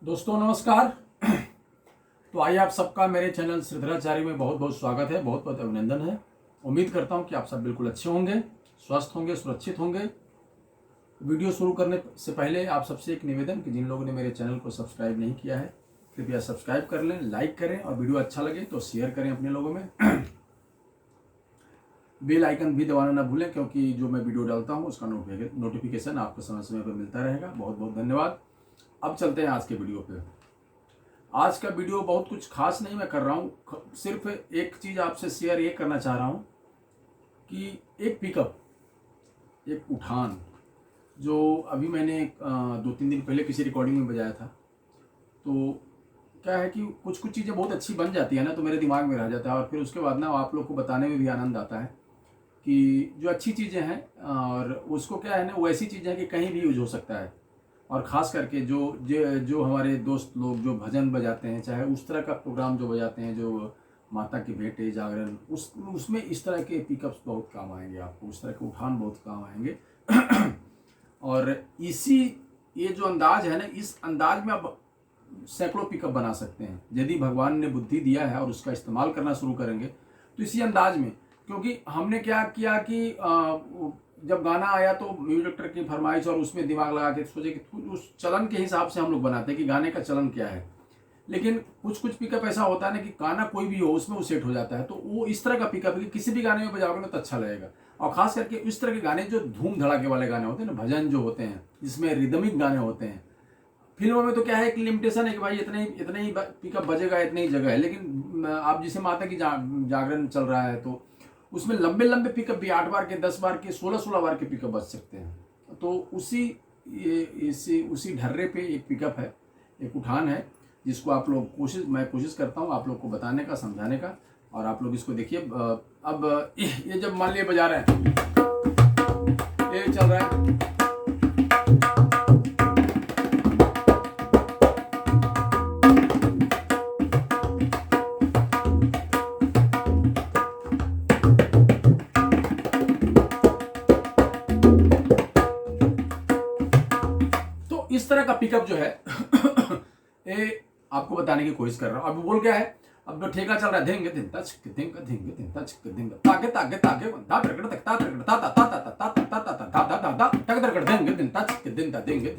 दोस्तों नमस्कार। तो आइए आप सबका मेरे चैनल श्रीधराचार्य में बहुत बहुत स्वागत है, बहुत बहुत अभिनंदन है। उम्मीद करता हूं कि आप सब बिल्कुल अच्छे होंगे, स्वस्थ होंगे, सुरक्षित होंगे। वीडियो शुरू करने से पहले आप सबसे एक निवेदन कि जिन लोगों ने मेरे चैनल को सब्सक्राइब नहीं किया है कृपया सब्सक्राइब कर लें, लाइक करें और वीडियो अच्छा लगे तो शेयर करें अपने लोगों में। बेल आइकन भी दबाना ना भूलें क्योंकि जो मैं वीडियो डालता हूँ उसका नोटिफिकेशन आपको समय समय पर मिलता रहेगा। बहुत बहुत धन्यवाद। अब चलते हैं आज के वीडियो पे। आज का वीडियो बहुत कुछ खास नहीं मैं कर रहा हूँ, सिर्फ एक चीज़ आपसे शेयर ये करना चाह रहा हूँ कि एक पिकअप, एक उठान जो अभी मैंने 2-3 दिन पहले किसी रिकॉर्डिंग में बजाया था। तो क्या है कि कुछ कुछ चीज़ें बहुत अच्छी बन जाती है ना, तो मेरे दिमाग में रह जाता है और फिर उसके बाद ना आप लोग को बताने में भी आनंद आता है कि जो अच्छी चीज़ें हैं और उसको क्या है ना, वो ऐसी चीज़ें हैं कि कहीं भी यूज हो सकता है। और ख़ास करके जो हमारे दोस्त लोग जो भजन बजाते हैं, चाहे उस तरह का प्रोग्राम जो बजाते हैं, जो माता की भेंटें, जागरण, उसमें इस तरह के पिकअप्स बहुत काम आएंगे आपको, उस तरह के उठान बहुत काम आएंगे। और ये जो अंदाज है ना, इस अंदाज में आप सैकड़ों पिकअप बना सकते हैं यदि भगवान ने बुद्धि दिया है और उसका इस्तेमाल करना शुरू करेंगे तो इसी अंदाज में। क्योंकि हमने क्या किया कि जब गाना आया तो म्यूजिक डायरेक्टर की फरमाइश और उसमें दिमाग लगा के सोचे कि उस चलन के हिसाब से हम लोग बनाते हैं कि गाने का चलन क्या है। लेकिन कुछ कुछ पिकअप ऐसा होता है ना कि गाना कोई भी हो उसमें वो सेट हो जाता है, तो वो इस तरह का पिकअप है कि किसी भी गाने में बजाओगे ना तो अच्छा लगेगा। और खास करके इस तरह के गाने जो धूम धड़ाके वाले गाने होते हैं ना, भजन जो होते हैं जिसमें रिदमिक गाने होते हैं। फिल्मों में तो क्या है कि लिमिटेशन है कि भाई इतने ही पिकअप बजेगा, इतनी ही जगह है। लेकिन आप जिसे माता की जागरण चल रहा है तो उसमें लंबे लंबे पिकअप भी 8 बार के, 10 बार के, 16 बार के पिकअप बज सकते हैं। तो उसी ढर्रे पे एक पिकअप है, एक उठान है जिसको आप लोग मैं कोशिश करता हूँ आप लोग को बताने का, समझाने का। और आप लोग इसको देखिए। अब ये जब मान लिया बजा रहे हैं, ये चल रहा है, इस तरह का पिकअप जो है ये आपको बताने की कोशिश कर रहा हूं। अब बोल क्या है, अब जो ठेका चल रहा है, धेंगे दिन तच धेंगे धेंगे दिन तच धेंगे ताके ताके ताके दा तरकड़ तक ता तरकड़ ता ता ता ता ता ता ता ता दा दा दा तक तरकड़ धेंगे दिन तच दिन ता देंगे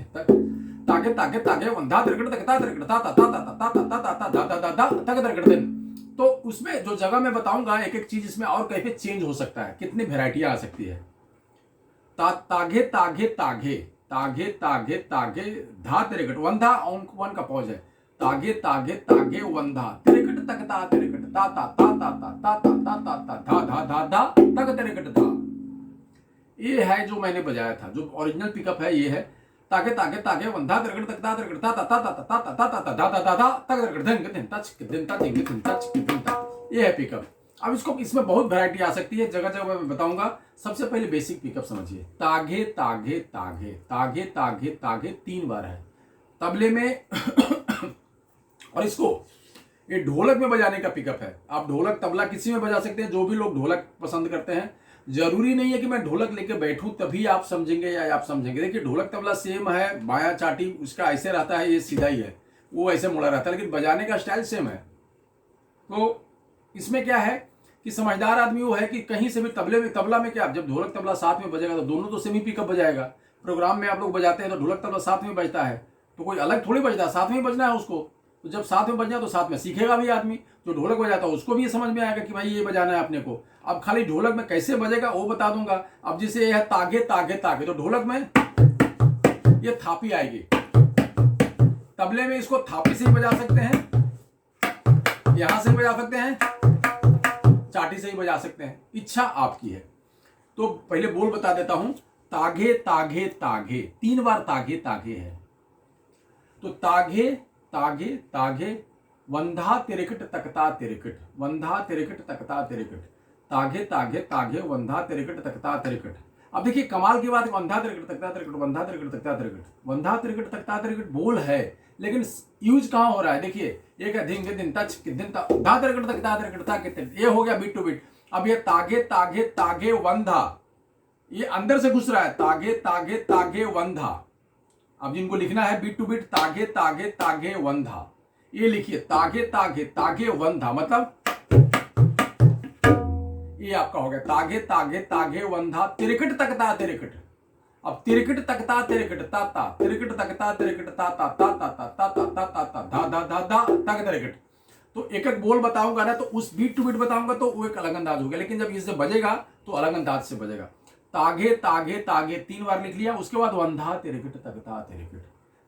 ताके ताके ताके दा तरकड़ तक ता तरकड़ ता ता ता ता ता ता ता ता दा दा दा तक तरकड़ दिन। तो उसमें जो जगह मैं बताऊंगा एक एक चीज इसमें और कैसे चेंज हो सकता है, कितनी वेराइटियां आ सकती है। तागे तागे तागे तागे तागे तागे धा तिरकट वंधा वन का पौज है। तागे तागे तागे वंधा तिरकट तक ता तिरकट ता ता ता ता ता ता ता ता ता धा धा धा धा तक तिरकट धा। ये है जो मैंने बजाया था, जो ओरिजिनल पिकअप है ये है। तागे तागे तागे वंधा तिरकट तक ता तिरकट ता ता ता ता ता ता ता ता धा धा धा धा तक तिरकट दिन दिन तच दिन ता दिन दिन तच दिन ता। ये है पिकअप। अब इसमें बहुत वैरायटी आ सकती है, जगह जगह मैं बताऊंगा। सबसे पहले बेसिक पिकअप समझिए। तागे तागे तागे तागे तागे तागे 3 बार है तबले में। और इसको ये ढोलक में बजाने का पिकअप है। आप ढोलक तबला किसी में बजा सकते हैं, जो भी लोग ढोलक पसंद करते हैं। जरूरी नहीं है कि मैं ढोलक लेके बैठूं तभी आप समझेंगे या आप समझेंगे। देखिए ढोलक तबला सेम है, बाया चाटी उसका ऐसे रहता है, ये सीधा ही है, वो ऐसे मुड़ा रहता है, लेकिन बजाने का स्टाइल सेम है। तो इसमें क्या है कि समझदार आदमी वो है कि कहीं से भी तबला में क्या, जब ढोलक तबला साथ में बजेगा तो दोनों तो सेमी पिकअप बजाएगा। प्रोग्राम में आप लोग बजाते हैं तो ढोलक तबला साथ में बजता है, तो कोई अलग थोड़ी बजता है, साथ में बजना है उसको। तो जब साथ में बजना है तो साथ में सीखेगा भी आदमी। जो ढोलक बजाता है उसको भी ये समझ में आएगा कि भाई ये बजाना है अपने को। अब खाली ढोलक में कैसे बजेगा वो बता दूंगा। अब जैसे ये है तागे तागे तागे, तो ढोलक में ये थापी आएगी, तबले में इसको थापी से ही बजा सकते हैं, यहां से बजा सकते हैं, चाटी से ही बजा सकते हैं, इच्छा आपकी है। तो पहले बोल बता देता हूं। तागे तागे तागे 3 बार तागे तागे है। तो तागे तागे तागे वंधा तिरकट तकता तिरकट, वंधा तिरकट तकता तिरकट, तागे तागे तागे वंधा तिरकट तकता तिरकट। अब देखिए कमाल की बात, वंधा तिरकट तकता तिरकट, वंधा तिरकट तकता तिरकट, वंधा तिरकट तकता तिरकट बोल है, लेकिन यूज कहां हो रहा है। देखिए एक है धिंग दिन तच दिन ता धा तिरकट तकता तिरकट ता के, ये हो गया बीट टू बीट। अब ये तागे तागे तागे वंधा, ये अंदर से घुस रहा है, तागे तागे तागे वंधा, अब जिनको लिखना है बीट टू बीट, तागे तागे तागे वंधा, ये लिखिए तागे तागे तागे वंधा, मतलब ये आपका हो गया तागे तागे तागे वंधा, तिरकट तकता तिरकट। अब तिरकट तकता तिरकट ताता, तिरकट तकता तिरकट ताता ताता ताता ताता ताता धा धा धा धा तक तिरकट। तो एक एक बोल बताऊंगा ना, तो उस बीट टू बीट बताऊंगा तो वो एक अलग अंदाज हो गया, लेकिन जब इससे बजेगा तो अलग अंदाज से बजेगा। तागे तागे तागे 3 बार लिख लिया, उसके बाद वंधा तिरकट तकता तिरकट।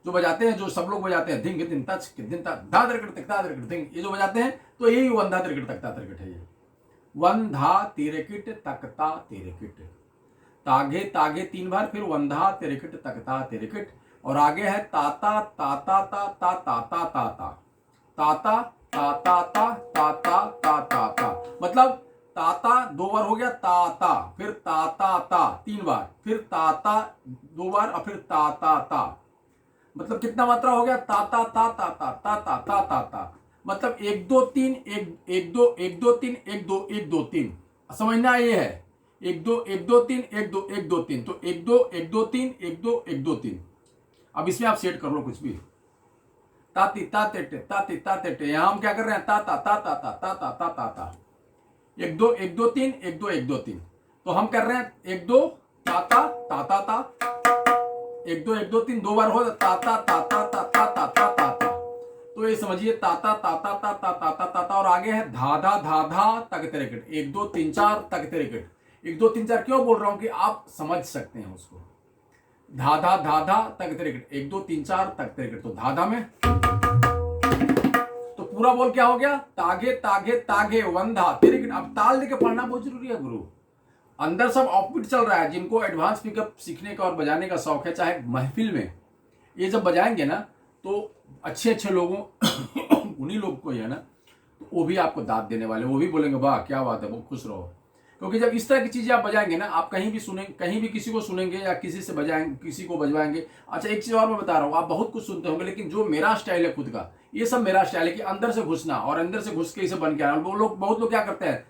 जो बजाते हैं, जो सब लोग बजाते हैं, धिंग दिन तच दिन ता धा तिरकट तकता तिरकट धिंग, ये जो बजाते हैं तो यही वंधा तिरकट तकता तिरकट है। ये वंधा तिरकट तकता तिरकट, तागे तागे 3 बार, फिर वंधा तिरकट तकता तिरकट, और आगे है ताता ताता ता ता ताता ताता ताता ताता ता ताता ताता ता, मतलब ताता 2 बार हो गया, ताता, फिर ताता ता 3 बार, फिर ताता 2 बार, और फिर ताता ता, मतलब कितना मात्रा हो गया, ताता ता ताता ताता ता ताता, मतलब 1 2 3 1 2 1 2 3 1 2 1 2 3। समझना ये है 1 2 1 2 3 1 2 1 2 3, तो 1 2 1 2 3 1 2 1 2 3। अब इसमें आप सेट कर लो कुछ भी, ताती ताते टे, यहां हम क्या कर रहे हैं, ताता ताता ता ताता ता ताता, 1 2 1 2 3 1 2 1 2 3, तो हम कर रहे हैं 1 2 ताता ताता ता, 1 2 1 2 3 2 बार हो ताता ताता ताता ताता ताता, तो ये समझिए ताता ताता ताता ताता ताता, और आगे है धाधा धाधा तक तिरकट, 1 2 3 4 तक तिरकट। 1 2 3 4 क्यों बोल रहा हूं कि आप समझ सकते हैं उसको, धाधा धाधा तक तिरकट, 1 2 3 4 तक तिरकट, तो धाधा में तो पूरा बोल क्या हो गया, तागे तागे तागे वंधा तिरकट। अब ताल लेके पढ़ना बहुत जरूरी है गुरु, अंदर सब ऑफबीट चल रहा है। जिनको एडवांस पिकअप सीखने का और बजाने का शौक है, चाहे महफिल में ये जब बजाएंगे ना, तो अच्छे अच्छे लोगों उन्हीं लोग को ही है ना, तो वो भी आपको दाद देने वाले, वो भी बोलेंगे वाह क्या बात है, वो खुश रहो। क्योंकि जब इस तरह की चीजें आप बजाएंगे ना, आप कहीं भी सुनेंगे, कहीं भी किसी को सुनेंगे या किसी से बजाएंगे, किसी को बजवाएंगे। अच्छा एक चीज और मैं बता रहा हूँ, आप बहुत कुछ सुनते होंगे, लेकिन जो मेरा स्टाइल है खुद का, ये सब मेरा स्टाइल है कि अंदर से घुसना और अंदर से घुस के इसे बन के आना। वो लोग, बहुत लोग क्या करते हैं,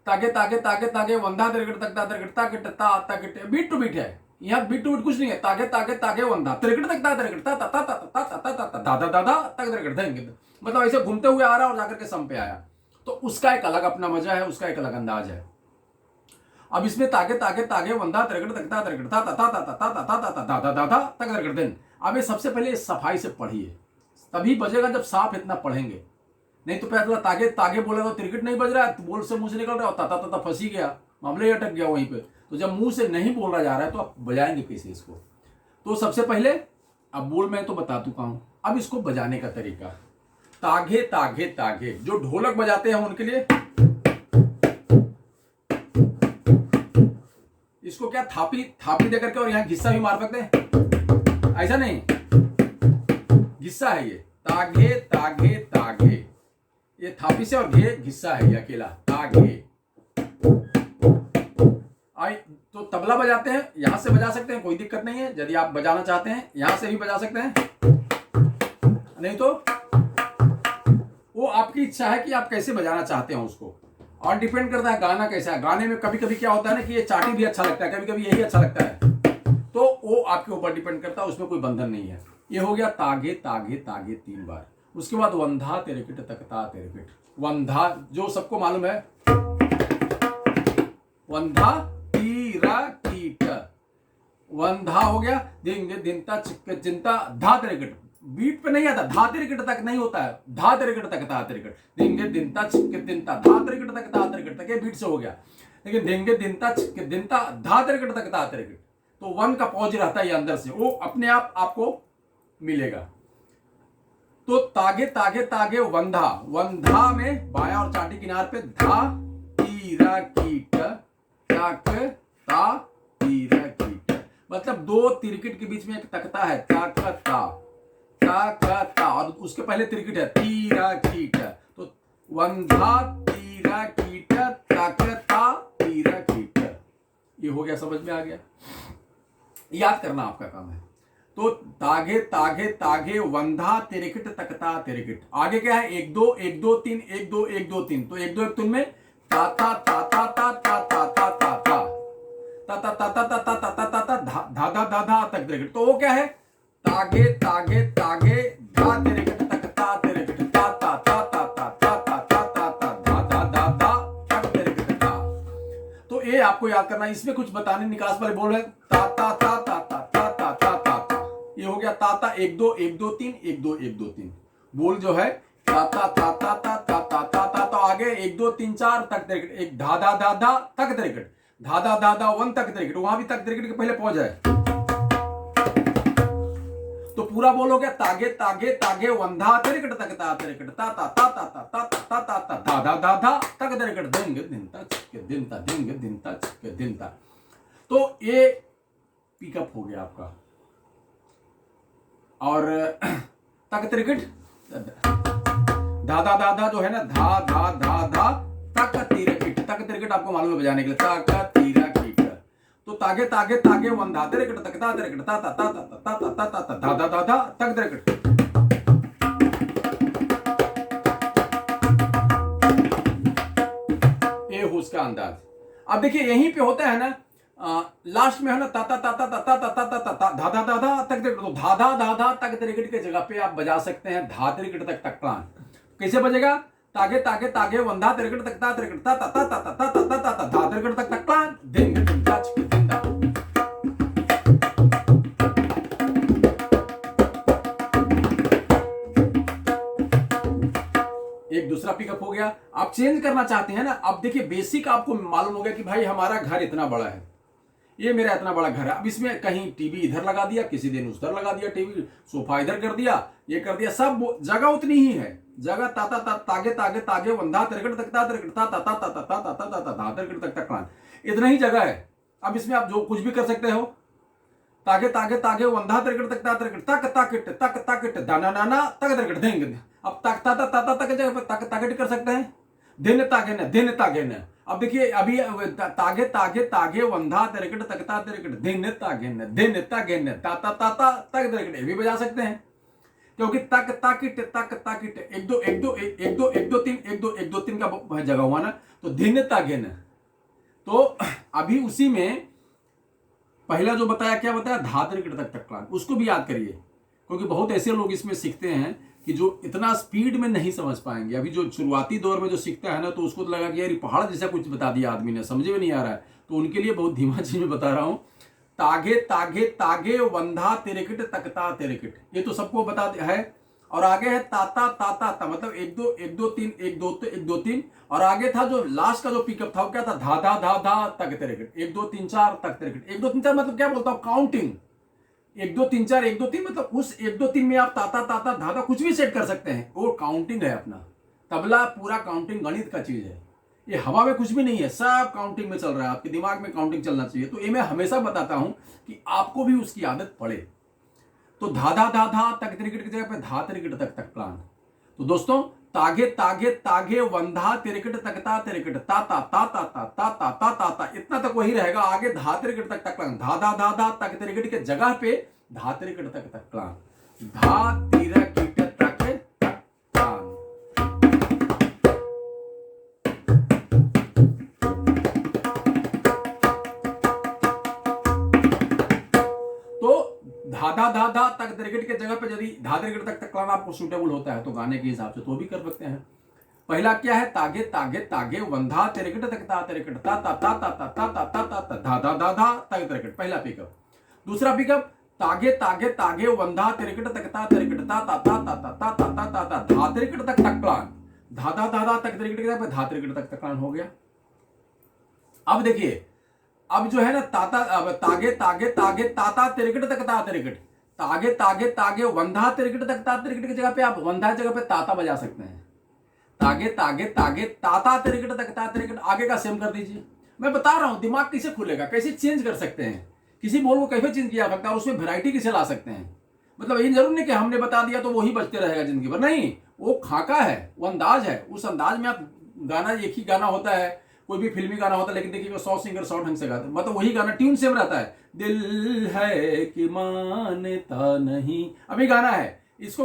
तागे तागे तागे तागे वंधा तिरकट तकता तिरकट ताकट ता ताकट, बीट टू बीट है, यहाँ बीट टू बीट कुछ नहीं है, तागे तागे तागे वंधा तिरकट तकता तिरकट ता ता ता ता ता ता ता ता दादा दादा तक तिरकट देंगे, मतलब ऐसे घूमते हुए आ रहा और जाकर के सम पे आया, तो उसका एक अलग अपना मजा है, उसका एक अलग अंदाज है। अब इसमें तागे तागे तागे वंधा तिरकट तकता तिरकट ता ता ता ता ता ता ता ता दादा दादा तक तिरकट देन। अब ये सबसे पहले सफाई से पढ़िए, तभी बजेगा जब साफ इतना पढ़ेंगे, नहीं तो पहले तागे तागे बोला तो तिरकट नहीं बज रहा है, बोल से मुंह से निकल रहा है, ताता ताता फंसी गया, मामले ही अटक गया वहीं पे। तो जब मुंह से नहीं बोला जा रहा है तो आप बजाएंगे कैसे इसको। तो सबसे पहले अब बोल मैं तो बता चुका हूं, अब इसको बजाने का तरीका, तागे तागे तागे, जो ढोलक बजाते हैं उनके लिए इसको क्या थापी थापी देकर के और यहाँ घिस्सा भी मार सकते हैं, ऐसा नहीं, घिस्सा है ये, तागे तागे तागे, ये थापी से और घे घिस्सा है ये अकेला, तागे। आई तो तबला बजाते हैं, यहां से बजा सकते हैं, कोई दिक्कत नहीं है। यदि आप बजाना चाहते हैं यहां से भी बजा सकते हैं, नहीं तो वो आपकी इच्छा है कि आप कैसे बजाना चाहते हैं उसको, और डिपेंड करता है गाना कैसा है। गाने में कभी कभी क्या होता है ना कि ये चाटी भी अच्छा लगता है, कभी कभी यही अच्छा लगता है, तो वो आपके ऊपर डिपेंड करता है, उसमें कोई बंधन नहीं है। ये हो गया तागे तागे तागे 3 बार। उसके बाद वंधा तिरकट तकता तिरकट, वंधा जो सबको मालूम है, वंधा तीरा कीट, वंधा हो गया, धिंग धिंता चिक्क चिंता धा तिरकट, बीट पे नहीं आता, धा तिरकट तक नहीं होता है, धा तिरकट तकता तिरकट, धिंग धिंता चिक्क चिंता धा तिरकट तकता तिरकट तक, ये बीट से हो गया। लेकिन धिंग धिंता चिक्क धिंता धा तिरकट तकता तिरकट, तो वन का पॉज रहता है अंदर से, वो अपने आप आपको मिलेगा। तो तागे तागे तागे वंधा, वंधा में बाया और चाटी किनार पे धा तीरा कीट तक ता तीरा कीट, मतलब 2 तिरकट के बीच में एक तकता है, तक ता, और उसके पहले तिरकट है तीरा कीट, तो वंधा तीरा कीट तक ता तीरा कीट, ये हो गया, समझ में आ गया, याद करना आपका काम है। तो तागे तागे तागे वंधा तिरकट तकता तिरकट, आगे क्या है 1 2 1 2 3 1 2 1 2 3, तो 1 2 1 3 में ता ता ता ता ता ता ता ता ता ता ता ता ता ता ता ता ता ता धा धा धा धा तक तिरकट, तो वो क्या है तागे तागे तागे धा तेरे कट तक ता तेरे कट ता ता ता ता ता ता ता ता ता ता धा धा धा धा तक तेरे कट ता। तो ये आपको याद करना, इसमें कुछ बताने निकास वाले बोल रहे ता ता ता ता ता ता ता ता ता ता। ये हो गया ता ता 1 2 1 2 3 1 2 1 2 3। बोल जो है ता ता ता ता ता ता ता ता ता। तो आगे 1 2 3 4 तक तेरे कट, एक धा धा धा धा तक तेरे कट, धा धा धा धा 1 तक तेरे कट, वहां भी तक तेरे कट के पहले पहुंच जाए तो पूरा बोलोगे तागे तागे तागे वंधा तेरिकट तक ता तेरिकट ता ता ता ता ता ता ता ता ता धा धा धा धा तक तेरिकट दिन दिनता चिक दिनता दिन दिनता चिक दिनता। तो ये पिकअप हो गया आपका। और तक तेरिकट धा धा धा धा जो है ना, धा धा धा धा तक तिरकिट, तक तिरकिट आपको मालूम है बजाने के लिए, तक तिरकिट। तो तागे तागे तागे वंधा तिरकिट तक ता तिरकिट ता ता ता ता ता ता ता ता ता धा धा धा धा तक तिरकिट। ये हो उसका अंदाज। अब देखिए यहीं पे होता है ना, लास्ट में है ना ता ता ता ता ता ता ता ता ता ता धा धा धा धा तक तिरकिट। तो धा धा धा धा तक तिरकिट के जगह पे आप बजा सकते हैं धा तिरकिट तक तकलान। कैसे बजेगा? तागे तागे तागे वंधा तिरकिट तक ता तिरकिट ता ता ता ता ता ता ता ता ता धा तिरकिट तक तकलान दिन दिनता चिक दिनता। एक दूसरा पिकअप हो गया। आप चेंज करना चाहते हैं ना, अब देखिए बेसिक आपको मालूम हो गया कि भाई हमारा घर इतना बड़ा है, ये मेरा इतना बड़ा घर है। अब इसमें कहीं टीवी इधर लगा दिया, किसी दिन उधर लगा दिया टीवी, सोफा इधर कर दिया, ये कर दिया, सब जगह उतनी ही है। जगह ता ता ता तागे तागे तागे वंधा तिरकिट तक ता तिरकिट ता ता ता ता ता ता ता ता ता धा तिरकिट तक तकलान, इतना ही जगह है। अब इसमें आप जो कुछ भी कर सकते हो, तागे तागे तागे वंधा तिरकिट तक ता तिरकिट तक ताकिट दाना नाना तक तिरकिट देंगे। अब तक ता ता ता ता के जगह पे तक ताकिट कर सकते हैं, दिन तागे न। अब देखिए अभी तागे तागे तागे वंधा तिरकिट तक ता तिरकिट दिन तागे न ता ता ता ता तक तिरकिट, ये भी बजा सकते हैं क्योंकि तक ताकिट 1 2 1 2 1 2 1 2 3 1 2 1 2 3 का जगह हुआ ना, तो दिन तागे न। तो अभी उसी में पहला जो बताया, क्या बताया, धा तिरकिट तक तकलान, उसको भी याद करिए क्योंकि बहुत ऐसे लोग इसमें सीखते हैं कि जो इतना स्पीड में नहीं समझ पाएंगे। अभी जो शुरुआती दौर में जो सीखता है ना, तो उसको तो लगा कि यार पहाड़ जैसा कुछ बता दिया आदमी ने, समझ में नहीं आ रहा है। तो उनके लिए बहुत धीमा चीज में बता रहा हूं। तागे तागे तागे वंधा तिरकिट तकता तिरकिट, ये तो सबको बता है। और आगे है ताता ताता ता, मतलब 1 2 1 2 3 1 2 1 2 3। और आगे था जो लास्ट का जो पिकअप था वो क्या था, धा धा धा धा तक तिरकिट 1 2 3 4 तक तिरकिट। 1 2 3 4 मतलब क्या बोलता हूं, काउंटिंग 1 2 3 4 1 2 3, मतलब उस 1 2 3 में आप ताता ताता धाता कुछ भी सेट कर सकते हैं, वो काउंटिंग है अपना। तबला पूरा काउंटिंग गणित का चीज है, ये हवा में कुछ भी नहीं है, सब काउंटिंग में चल रहा है। आपके दिमाग में काउंटिंग चलना चाहिए। तो ये मैं हमेशा बताता हूं कि आपको भी उसकी आदत पड़े। तो धा धा धा धा तक तिरकिट की जगह पे धा तिरकिट तक तकलान। तो दोस्तों तागे तागे तागे वंधा तिरकिट तकता तिरकिट ता ता ता ता ता ता ता ता ता ता, इतना तक वही रहेगा। आगे धा तिरकिट तक तकलान, धा धा धा धा तक तिरकिट के जगह पे धा तिरकिट तक तकलान, धा तिरकिट तक तकलान। तो धा धा धा तक तिरकिट के जगह पे यदि धा तिरकिट तक तकलान आपको सूटेबल होता है तो गाने के हिसाब से तो भी कर सकते हैं। पहला क्या है, तागे तागे तागे वंधा तिरकिट तक ता तिरकिट ता ता ता ता ता ता ता ता ता धा धा धा धा तक तिरकिट, पहला पिकअप। दूसरा पिकअप तागे तागे तागे वंधा तिरकिट तक ता तिरकिट ता ता ता ता ता ता ता ता ता ता धा तिरकिट तक तकलान, धा धा धा धा तक तिरकिट के जगह पे धा तिरकिट तक तकलान हो गया। अब देखिए अब जो है ना ताता, अब तागे तागे तागे ताता तिरकिट तक ता तिरकिट, तागे तागे तागे वंधा तिरकिट तक ता तिरकिट की जगह पे आप वंधा जगह पे ताता बजा सकते हैं। तागे तागे तागे ताता तिरकिट तक ता तिरकिट, आगे का सेम कर दीजिए। मैं बता रहा हूं दिमाग कैसे खुलेगा, कैसे चेंज कर सकते हैं, किसी बोल को कैसे चेंज किया सकता है और उसमें वैरायटी कैसे ला सकते हैं। मतलब ये जरूर नहीं कि हमने बता दिया तो वही बजते रहेगा जिंदगी भर, नहीं, वो खाका है, वो अंदाज है। उस अंदाज में आप गाना, एक ही गाना होता है, कोई भी फिल्मी गाना होता है, लेकिन देखिए 100 सिंगर 100 ढंग से गाते हैं, मतलब वही गाना ट्यून सेम रहता है। दिल है कि मानता नहीं, अभी गाना है, इसको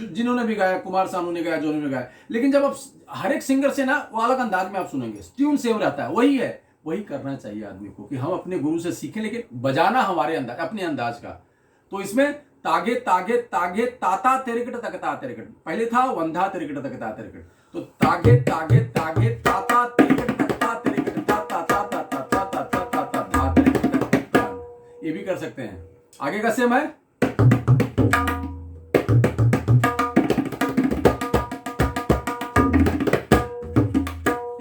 जिन्होंने भी गाया, कुमार सानू ने गाया, जो ने गाया, लेकिन जब आप हर एक सिंगर से ना वो अलग अंदाज में आप सुनेंगे, ट्यून सेम रहता है, वही है। वही करना चाहिए आदमी को कि हम अपने गुरु से सीखें, लेकिन बजाना हमारे अंदाज, अपने अंदाज का। तो इसमें तागे तागे तागे ताता तिरकट तकता तिरकट, पहले था वंधा तिरकट तकता तिरकट, तो तागे तागे तागे ताता तिरकट तकता तिरकट ता ता ता ता ता ता ता ता ता ता धा तिरकट तकता। ये भी कर सकते हैं। आगे का सेम है,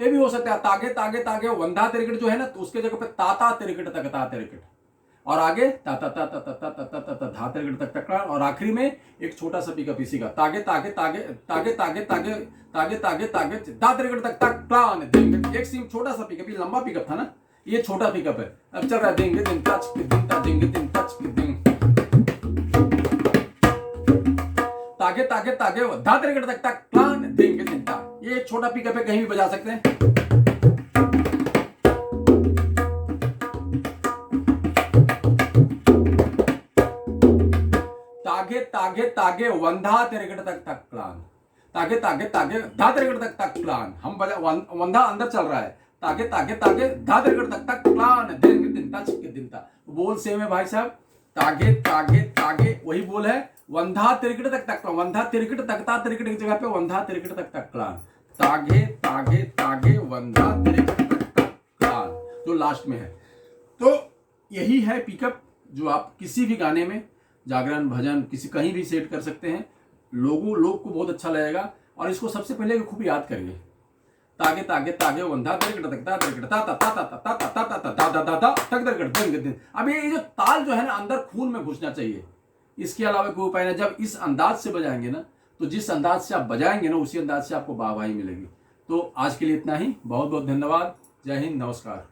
ये भी हो सकता है तागे तागे तागे वंधा तिरकट जो है ना, तो उसके जगह पे ताता तिरकट तकता तिरकट, और आगे ता ता ता ता ता ता ता ता ता धा तिरकट तक तकड़ा, और आखिरी में एक छोटा सा पिकअप इसी का तागे तागे तागे तागे तागे तागे तागे तागे तागे धा तिरकट तक तक प्लान देंगे। एक सिम छोटा सा पिकअप, ये लंबा पिकअप था ना, ये छोटा पिकअप है। अब चल रहा है देंगे दिन टच दिन ता देंगे दिन टच दिन तागे तागे तागे धा तिरकट तक तक प्लान देंगे दिन ता। ये एक छोटा पिकअप है, कहीं भी बजा सकते हैं। तागे तागे तागे वंधा तिरकट तक तक प्लान, तागे तागे तागे धा तिरकट तक तक प्लान। हम बजा वंधा अंदर चल रहा है, तागे तागे तागे धा तिरकट तक तक प्लान दिन दिनता छिक दिनता। बोल सेम है भाई साहब, तागे तागे तागे वही बोल है, वंधा तिरकट तक तक, वंधा तिरकट तकता तिरकट की जगह पे वंधा तिरकट तक तक प्लान, तागे तागे तागे वंधा तिरकट तक तक प्लान जो लास्ट में है। तो यही है पिकअप जो आप किसी भी गाने में, जागरण भजन किसी कहीं भी सेट कर सकते हैं। लोग को बहुत अच्छा लगेगा। और इसको सबसे पहले खूब याद करिए, तागे तागे तागे वंधा तिरकट तकता तिरकट ता ता ता ता ता ता ता ता ता ता ता ता ता तक तिरकट दिन दिन। अब ये जो ताल जो है ना अंदर खून में घुसना चाहिए। इसके अलावा कोई उपाय नहीं। जब इस अंदाज से बजाएंगे ना, तो जिस अंदाज से आप बजाएंगे ना, उसी अंदाज से आपको वाहवाही मिलेगी। तो आज के लिए इतना ही। बहुत बहुत धन्यवाद। जय हिंद, नमस्कार।